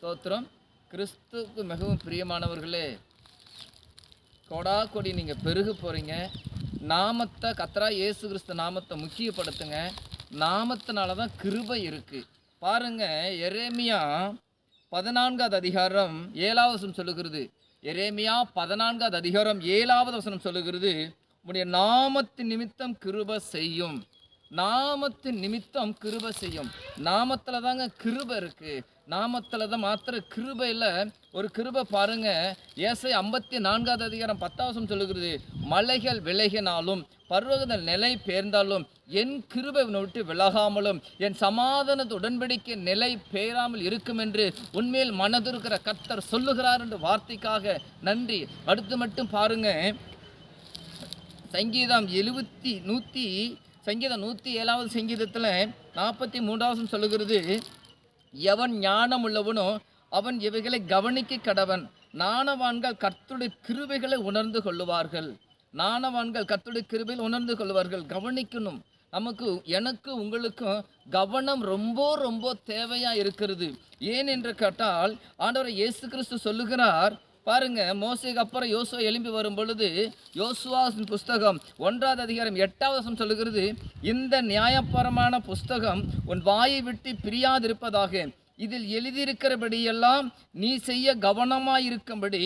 ஸ்தோத்திரம். கிறிஸ்துவுக்கு மிகவும் பிரியமானவர்களே, கொடா கொடி நீங்கள் பெருக போகிறீங்க. நாமத்தை கர்த்தராகிய இயேசு கிறிஸ்து நாமத்தை முக்கியப்படுத்துங்க. நாமத்தினால தான் கிருபை இருக்குது. பாருங்கள், எரேமியா 14வது அதிகாரம் 7வது வசனம் சொல்லுகிறது. எரேமியா 14வது அதிகாரம் 7வது வசனம் சொல்லுகிறது, உன்னுடைய நாமத்தின் நிமித்தம் கிருபை செய்யும். நாமத்தின் நிமித்தம் கிருபை செய்யும். நாமத்தில் தாங்க கிருபை இருக்குது. நாமத்தில் தான் மாத்திர கிருபை இல்லை. ஒரு கிருபை பாருங்க, ஏசாயா 54வது அதிகாரம் 10வது வசனம் சொல்லுகிறது, மலைகள் விலகினாலும் பர்வதங்கள் நிலை பெயர்ந்தாலும் என் கிருபை விட்டு விலகாமலும் என் சமாதானத்து உடன்படிக்கை நிலை பெயராமல் இருக்கும் என்று உண்மையில் மனதிருக்கிற கர்த்தர் சொல்லுகிறார் என்று வார்த்தைக்காக நன்றி. அடுத்து மட்டும் பாருங்க, சங்கீதம் 107வது சங்கீதத்தில் 43வது சொல்லுகிறது, எவன் ஞானம் உள்ளவனோ அவன் இவைகளை கவனிக்க கடவன். ஞானவான்கள் கர்த்தருடைய கிருபைகளை உணர்ந்து கொள்ளுவார்கள். ஞானவான்கள் கர்த்தருடைய கிருபையில் உணர்ந்து கொள்வார்கள். கவனிக்கணும். எனக்கு உங்களுக்கும் கவனம் ரொம்ப ரொம்ப தேவையாக இருக்கிறது. ஏன் என்று கேட்டால், ஆண்டவர் இயேசு கிறிஸ்து சொல்லுகிறார் பாருங்க, மோசேக்கு அப்புறம் யோசுவா எழும்பி வரும் பொழுது யோசுவாவின் புஸ்தகம் 1வது அதிகாரம் 8வது வசனம் சொல்லுகிறது, இந்த நியாயபரமான புஸ்தகம் உன் வாயை விட்டு பிரியாதிருப்பதாக, இதில் எழுதியிருக்கிறபடியெல்லாம் நீ செய்ய கவனமாயிருக்கும்படி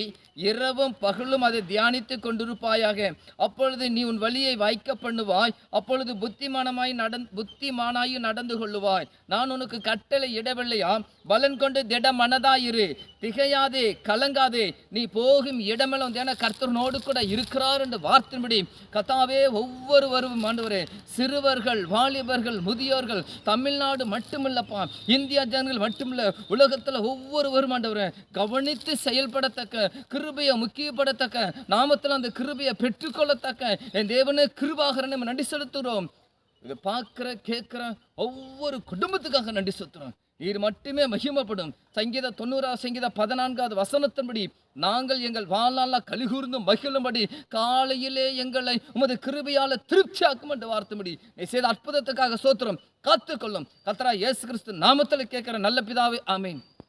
இரவும் பகலும் அதை தியானித்து கொண்டிருப்பாயாக. அப்பொழுது நீ உன் வழியை வாய்க்க பண்ணுவாய். அப்பொழுது புத்திமானாய் நடந்து கொள்ளுவாய். நான் உனக்கு கட்டளை இடவில்லையா? பலன் கொண்டு திட மனதாயிரு, திகையாதே, கலங்காதே. நீ போகும் இடமெல்லாம் தேன கர்த்தனோடு கூட இருக்கிறார் என்று வார்த்தையின்படி கர்த்தாவே ஒவ்வொருவரும் ஆண்டவரே, சிறுவர்கள், வாலிபர்கள், முதியோர்கள், தமிழ்நாடு மட்டுமில்லப்பா, இந்தியா ஜனங்கள் மட்டுமில்ல, உலகத்தில் ஒவ்வொருவரும் ஆண்டவரே கவனித்து செயல்படத்தக்க, கிருபையை முக்கியப்படத்தக்க, நாமத்தில் அந்த கிருபையை பெற்றுக்கொள்ளத்தக்க என் தேவனே கிருபாகரனை நன்றி செலுத்துகிறோம். இதை பார்க்குற கேட்குற ஒவ்வொரு குடும்பத்துக்காக நன்றி செலுத்துகிறோம். இது மட்டுமே மகிமைப்படும். சங்கீதம் 14வது வசனத்தின்படி நாங்கள் எங்கள் வாழ்நாளில் கலிகூர்ந்து மகிழும்படி காலையிலே எங்களை உமது கிருபையால் திருப்தியாக்கும் என்று வார்த்தைபடி நீ செய்த அற்புதத்துக்காக ஸ்தோத்திரம். காத்துக்கொள்ளும். கர்த்தராகிய இயேசு கிறிஸ்து நாமத்தில் கேட்கிற நல்ல பிதாவே, ஆமீன்.